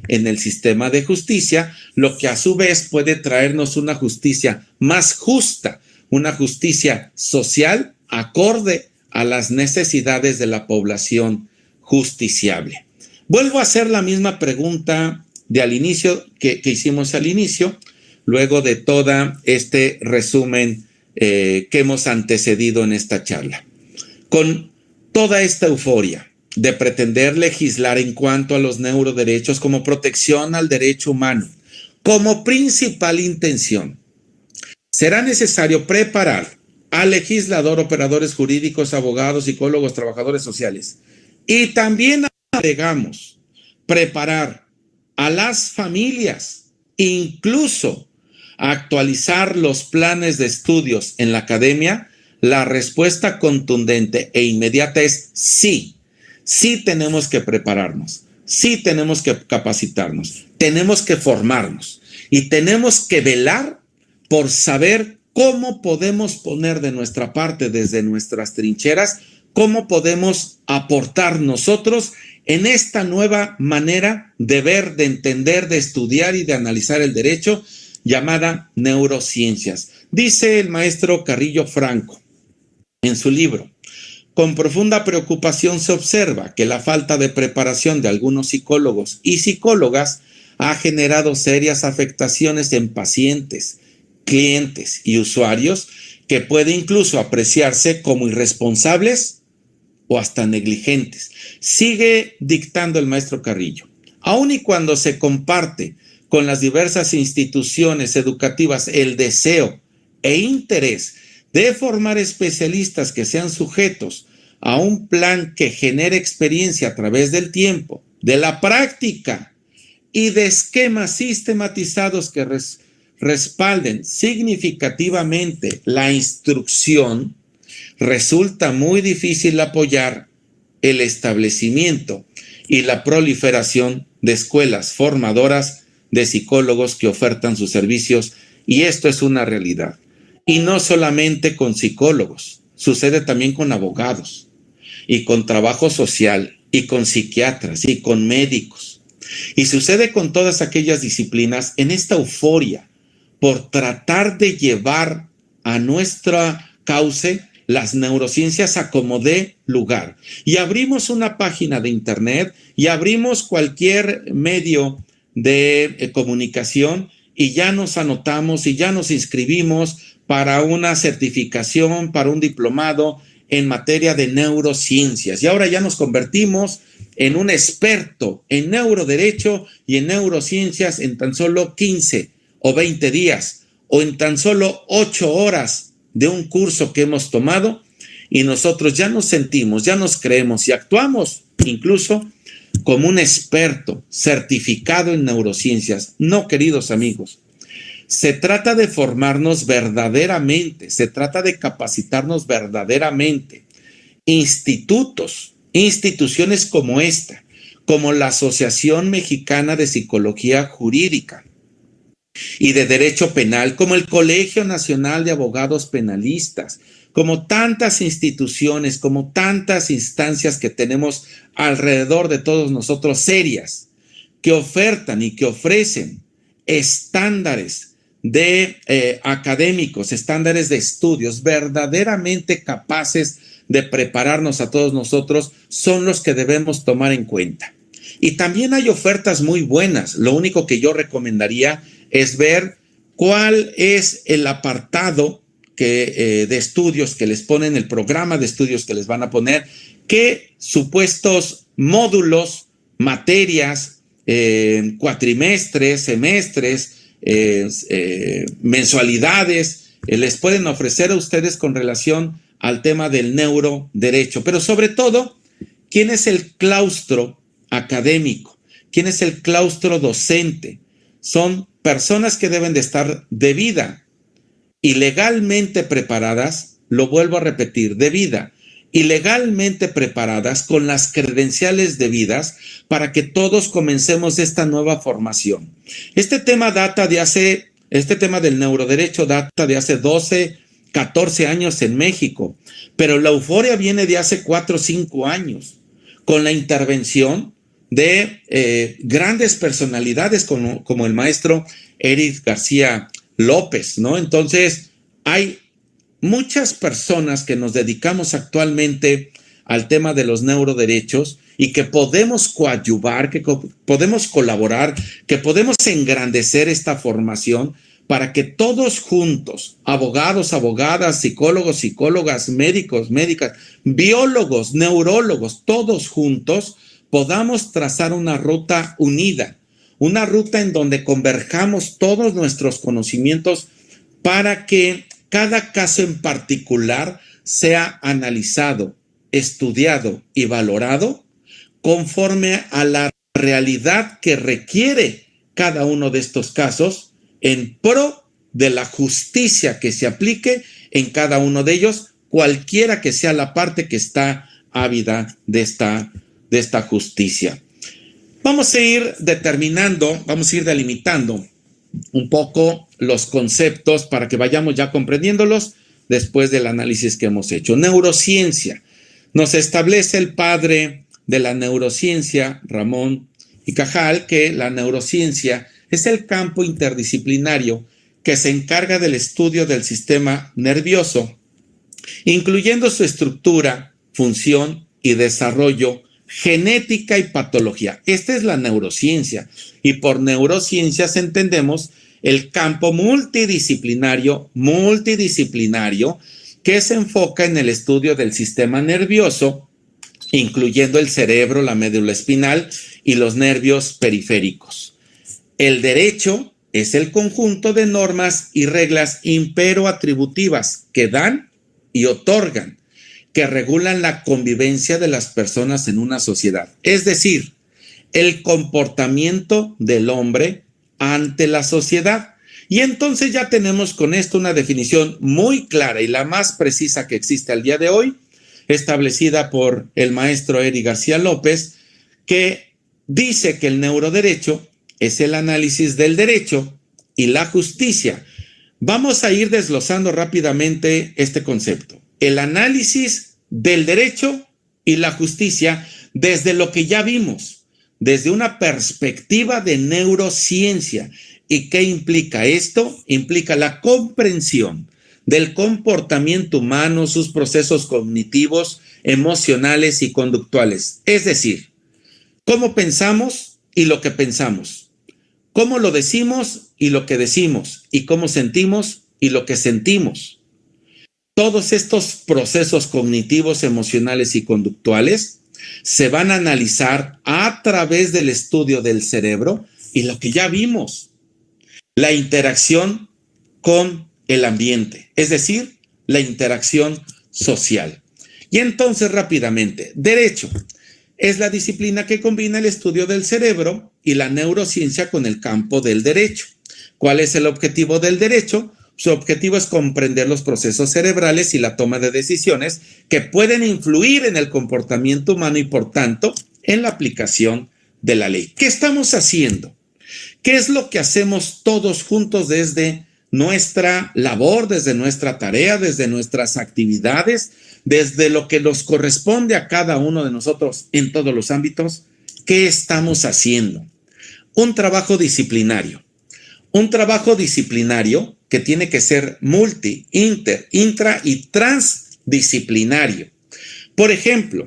[SPEAKER 2] en el sistema de justicia, lo que a su vez puede traernos una justicia más justa, una justicia social acorde a las necesidades de la población justiciable. Vuelvo a hacer la misma pregunta de al inicio que hicimos al inicio, luego de todo este resumen que hemos antecedido en esta charla. Con toda esta euforia de pretender legislar en cuanto a los neuroderechos como protección al derecho humano, como principal intención, será necesario preparar al legislador, operadores jurídicos, abogados, psicólogos, trabajadores sociales, y también agregamos preparar a las familias, incluso actualizar los planes de estudios en la academia. La respuesta contundente e inmediata es sí. Sí tenemos que prepararnos, sí tenemos que capacitarnos, tenemos que formarnos y tenemos que velar por saber cómo podemos poner de nuestra parte desde nuestras trincheras, cómo podemos aportar nosotros en esta nueva manera de ver, de entender, de estudiar y de analizar el derecho, llamada neurociencias. Dice el maestro Carrillo Franco en su libro: con profunda preocupación se observa que la falta de preparación de algunos psicólogos y psicólogas ha generado serias afectaciones en pacientes, clientes y usuarios, que puede incluso apreciarse como irresponsables o hasta negligentes. Sigue dictando el maestro Carrillo. Aun y cuando se comparte con las diversas instituciones educativas el deseo e interés de formar especialistas que sean sujetos a un plan que genere experiencia a través del tiempo, de la práctica y de esquemas sistematizados que respalden significativamente la instrucción, resulta muy difícil apoyar el establecimiento y la proliferación de escuelas formadoras de psicólogos que ofertan sus servicios, y esto es una realidad. Y no solamente con psicólogos, sucede también con abogados y con trabajo social y con psiquiatras y con médicos. Y sucede con todas aquellas disciplinas en esta euforia por tratar de llevar a nuestra cauce las neurociencias a como dé lugar. Y abrimos una página de internet y abrimos cualquier medio de comunicación y ya nos anotamos y ya nos inscribimos para una certificación, para un diplomado en materia de neurociencias. Y ahora ya nos convertimos en un experto en neuroderecho y en neurociencias en tan solo 15 o 20 días o en tan solo 8 horas de un curso que hemos tomado, y nosotros ya nos sentimos, ya nos creemos y actuamos incluso como un experto certificado en neurociencias. No, queridos amigos, se trata de formarnos verdaderamente, se trata de capacitarnos verdaderamente. Instituciones como esta, como la Asociación Mexicana de Psicología Jurídica, y de Derecho Penal, como el Colegio Nacional de Abogados Penalistas, como tantas instituciones, como tantas instancias que tenemos alrededor de todos nosotros, serias, que ofertan y que ofrecen estándares de académicos, estándares de estudios verdaderamente capaces de prepararnos a todos nosotros, son los que debemos tomar en cuenta. Y también hay ofertas muy buenas. Lo único que yo recomendaría es ver cuál es el apartado de estudios que les ponen, el programa de estudios que les van a poner, qué supuestos módulos, materias, cuatrimestres, semestres, mensualidades les pueden ofrecer a ustedes con relación al tema del neuroderecho. Pero sobre todo, ¿quién es el claustro académico? ¿Quién es el claustro docente? Son personas que deben de estar debida y legalmente preparadas, lo vuelvo a repetir, debida y legalmente preparadas con las credenciales debidas para que todos comencemos esta nueva formación. Este tema del neuroderecho data de hace 12, 14 años en México, pero la euforia viene de hace 4 o 5 años, con la intervención de grandes personalidades como el maestro Eric García López, ¿no? Entonces, hay muchas personas que nos dedicamos actualmente al tema de los neuroderechos y que podemos coadyuvar, que podemos colaborar, que podemos engrandecer esta formación para que todos juntos, abogados, abogadas, psicólogos, psicólogas, médicos, médicas, biólogos, neurólogos, todos juntos podamos trazar una ruta unida, una ruta en donde converjamos todos nuestros conocimientos para que cada caso en particular sea analizado, estudiado y valorado conforme a la realidad que requiere cada uno de estos casos en pro de la justicia que se aplique en cada uno de ellos, cualquiera que sea la parte que está ávida de esta justicia. Vamos a ir delimitando un poco los conceptos para que vayamos ya comprendiéndolos después del análisis que hemos hecho. Neurociencia. Nos establece el padre de la neurociencia, Ramón y Cajal, que la neurociencia es el campo interdisciplinario que se encarga del estudio del sistema nervioso, incluyendo su estructura, función y desarrollo, genética y patología. Esta es la neurociencia, y por neurociencias entendemos el campo multidisciplinario que se enfoca en el estudio del sistema nervioso, incluyendo el cerebro, la médula espinal y los nervios periféricos. El derecho es el conjunto de normas y reglas imperoatributivas que dan y otorgan, que regulan la convivencia de las personas en una sociedad. Es decir, el comportamiento del hombre ante la sociedad. Y entonces ya tenemos con esto una definición muy clara y la más precisa que existe al día de hoy, establecida por el maestro Eric García López, que dice que el neuroderecho es el análisis del derecho y la justicia. Vamos a ir desglosando rápidamente este concepto. El análisis del derecho y la justicia desde lo que ya vimos, desde una perspectiva de neurociencia. ¿Y qué implica esto? Implica la comprensión del comportamiento humano, sus procesos cognitivos, emocionales y conductuales. Es decir, cómo pensamos y lo que pensamos, cómo lo decimos y lo que decimos, y cómo sentimos y lo que sentimos. Todos estos procesos cognitivos, emocionales y conductuales se van a analizar a través del estudio del cerebro y lo que ya vimos, la interacción con el ambiente, es decir, la interacción social. Y entonces rápidamente, derecho es la disciplina que combina el estudio del cerebro y la neurociencia con el campo del derecho. ¿Cuál es el objetivo del derecho? Su objetivo es comprender los procesos cerebrales y la toma de decisiones que pueden influir en el comportamiento humano y, por tanto, en la aplicación de la ley. ¿Qué estamos haciendo? ¿Qué es lo que hacemos todos juntos desde nuestra labor, desde nuestra tarea, desde nuestras actividades, desde lo que nos corresponde a cada uno de nosotros en todos los ámbitos? ¿Qué estamos haciendo? Un trabajo disciplinario. Un trabajo disciplinario que tiene que ser multi, inter, intra y transdisciplinario. Por ejemplo,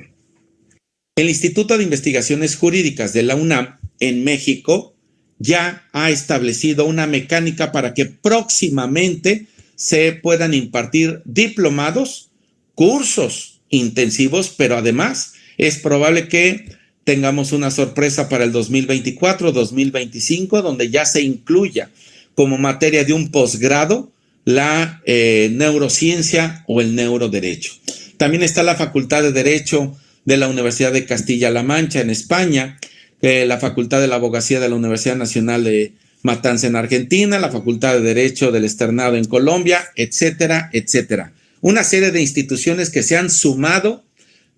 [SPEAKER 2] el Instituto de Investigaciones Jurídicas de la UNAM en México ya ha establecido una mecánica para que próximamente se puedan impartir diplomados, cursos intensivos, pero además es probable que tengamos una sorpresa para el 2024-2025, donde ya se incluya como materia de un posgrado la neurociencia o el neuroderecho. También está la Facultad de Derecho de la Universidad de Castilla-La Mancha en España, la Facultad de la Abogacía de la Universidad Nacional de Matanza en Argentina, la Facultad de Derecho del Externado en Colombia, etcétera, etcétera. Una serie de instituciones que se han sumado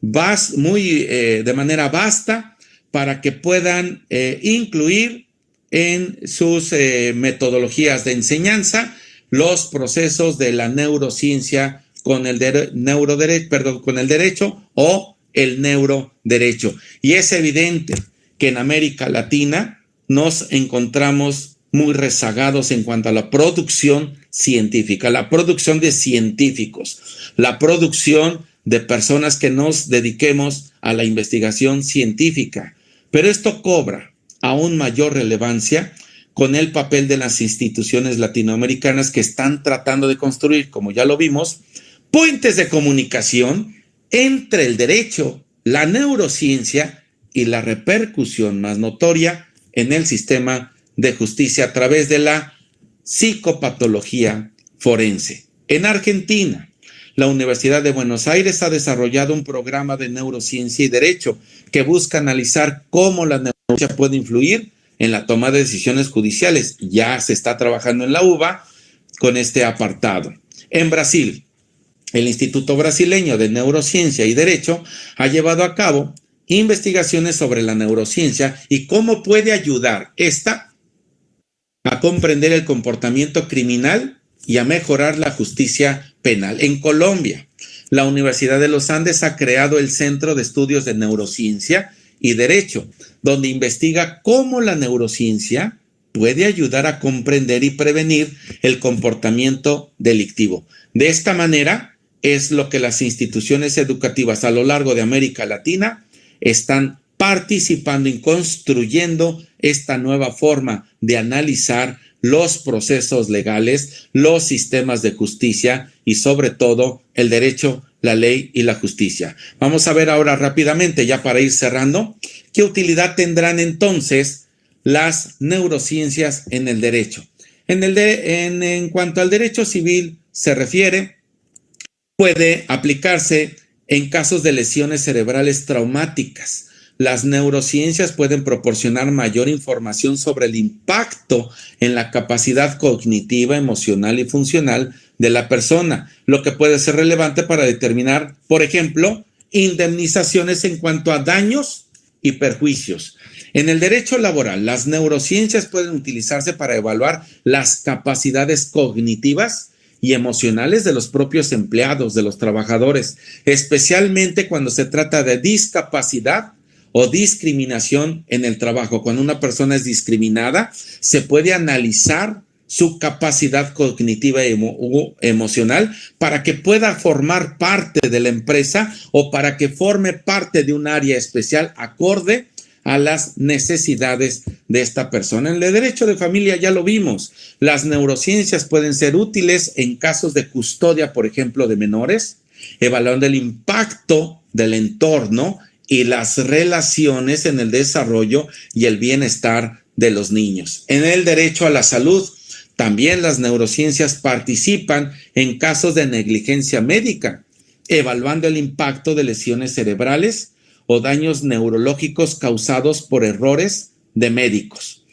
[SPEAKER 2] de manera vasta para que puedan incluir en sus metodologías de enseñanza los procesos de la neurociencia con el derecho o el neuroderecho. Y es evidente que en América Latina nos encontramos muy rezagados en cuanto a la producción científica, la producción de científicos, la producción de personas que nos dediquemos a la investigación científica. Pero esto cobra aún mayor relevancia con el papel de las instituciones latinoamericanas que están tratando de construir, como ya lo vimos, puentes de comunicación entre el derecho, la neurociencia y la repercusión más notoria en el sistema de justicia a través de la psicopatología forense. En Argentina, la Universidad de Buenos Aires ha desarrollado un programa de neurociencia y derecho que busca analizar cómo la neurociencia puede influir en la toma de decisiones judiciales. Ya se está trabajando en la UBA con este apartado. En Brasil, el Instituto Brasileño de Neurociencia y Derecho ha llevado a cabo investigaciones sobre la neurociencia y cómo puede ayudar esta a comprender el comportamiento criminal y a mejorar la justicia penal. En Colombia, la Universidad de los Andes ha creado el Centro de Estudios de Neurociencia y Derecho, donde investiga cómo la neurociencia puede ayudar a comprender y prevenir el comportamiento delictivo. De esta manera es lo que las instituciones educativas a lo largo de América Latina están participando y construyendo esta nueva forma de analizar los procesos legales, los sistemas de justicia y sobre todo el derecho, la ley y la justicia. Vamos a ver ahora rápidamente, ya para ir cerrando, qué utilidad tendrán entonces las neurociencias en el derecho. En cuanto al derecho civil se refiere, puede aplicarse en casos de lesiones cerebrales traumáticas. Las neurociencias pueden proporcionar mayor información sobre el impacto en la capacidad cognitiva, emocional y funcional de la persona, lo que puede ser relevante para determinar, por ejemplo, indemnizaciones en cuanto a daños y perjuicios. En el derecho laboral, las neurociencias pueden utilizarse para evaluar las capacidades cognitivas y emocionales de los propios empleados, de los trabajadores, especialmente cuando se trata de discapacidad o discriminación en el trabajo. Cuando una persona es discriminada, se puede analizar su capacidad cognitiva o emocional para que pueda formar parte de la empresa o para que forme parte de un área especial acorde a las necesidades de esta persona. En el derecho de familia ya lo vimos. Las neurociencias pueden ser útiles en casos de custodia, por ejemplo, de menores, evaluando el impacto del entorno y las relaciones en el desarrollo y el bienestar de los niños. En el derecho a la salud, también las neurociencias participan en casos de negligencia médica, evaluando el impacto de lesiones cerebrales o daños neurológicos causados por errores de médicos.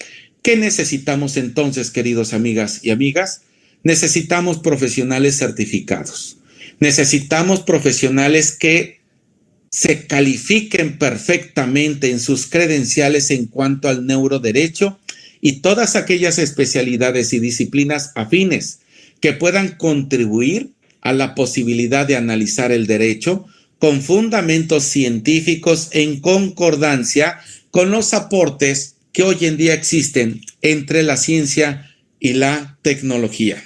[SPEAKER 2] ¿Qué necesitamos entonces, queridos amigas y amigas? Necesitamos profesionales certificados. Necesitamos profesionales que se califiquen perfectamente en sus credenciales en cuanto al neuroderecho y todas aquellas especialidades y disciplinas afines que puedan contribuir a la posibilidad de analizar el derecho con fundamentos científicos en concordancia con los aportes que hoy en día existen entre la ciencia y la tecnología.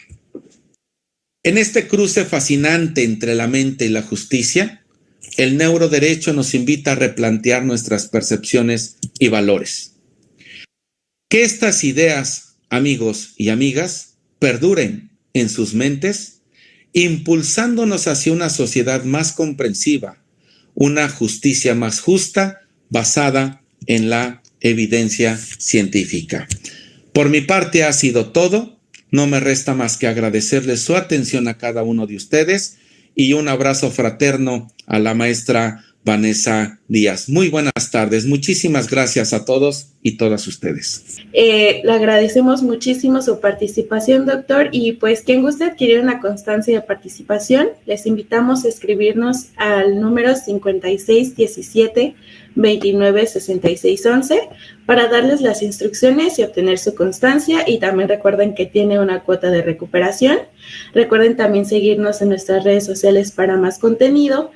[SPEAKER 2] En este cruce fascinante entre la mente y la justicia, el neuroderecho nos invita a replantear nuestras percepciones y valores. Que estas ideas, amigos y amigas, perduren en sus mentes, impulsándonos hacia una sociedad más comprensiva, una justicia más justa, basada en la evidencia científica. Por mi parte ha sido todo. No me resta más que agradecerles su atención a cada uno de ustedes y un abrazo fraterno a la maestra Vanessa Díaz. Muy buenas tardes. Muchísimas gracias a todos y todas ustedes.
[SPEAKER 1] Le agradecemos muchísimo su participación, doctor, y pues quien guste adquirir una constancia de participación, les invitamos a escribirnos al número 5617-296611 para darles las instrucciones y obtener su constancia, y también recuerden que tiene una cuota de recuperación. Recuerden también seguirnos en nuestras redes sociales para más contenido